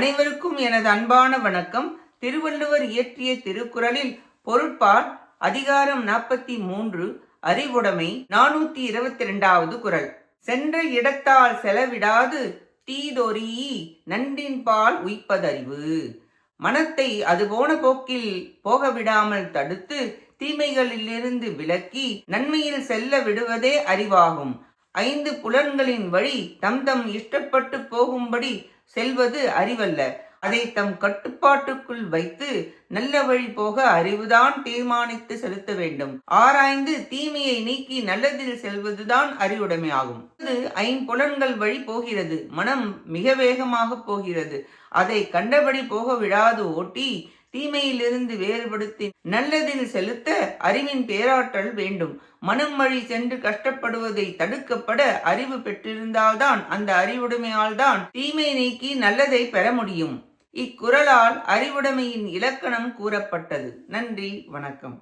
அனைவருக்கும் எனது அன்பான வணக்கம். திருவள்ளுவர் இயற்றிய திருக்குறளில் பொருட்பால் அதிகாரம் 43 அறிவுடைமை 422வது குறள். சென்ற இடத்தால் செலவிடாது தீதொரீ நன்றின்பால் உய்ப்பதறிவு. மனத்தை அது போன போக்கில் போகவிடாமல் தடுத்து தீமைகளிலிருந்து விலக்கி நன்மையில் செல்ல விடுவதே அறிவாகும். 5 புலன்களின் வழி தம் தம் இஷ்டப்பட்டு போகும்படி செல்வது அறிவல்ல. அதை தம் கட்டுப்பாட்டுக்குள் வைத்து நல்ல வழி போக அறிவுதான் தீர்மானித்து செலுத்த வேண்டும். ஆராய்ந்து தீமையை நீக்கி நல்லதில் செல்வதுதான் அறிவுடைமையாகும். அது 5 புலன்கள் வழி போகிறது. மனம் மிக வேகமாக போகிறது. அதை கண்டபடி போக விடாது ஓட்டி தீமையிலிருந்து வேறுபடுத்தி நல்லதில் செலுத்த அறிவின் பேராற்றல் வேண்டும். மனம் வழி சென்று கஷ்டப்படுவதை தடுக்கப்பட அறிவு பெற்றிருந்தால்தான் அந்த அறிவுடைமையால் தான் தீமை நீக்கி நல்லதை பெற முடியும். இக்குறளால் அறிவுடைமையின் இலக்கணம் கூறப்பட்டது. நன்றி, வணக்கம்.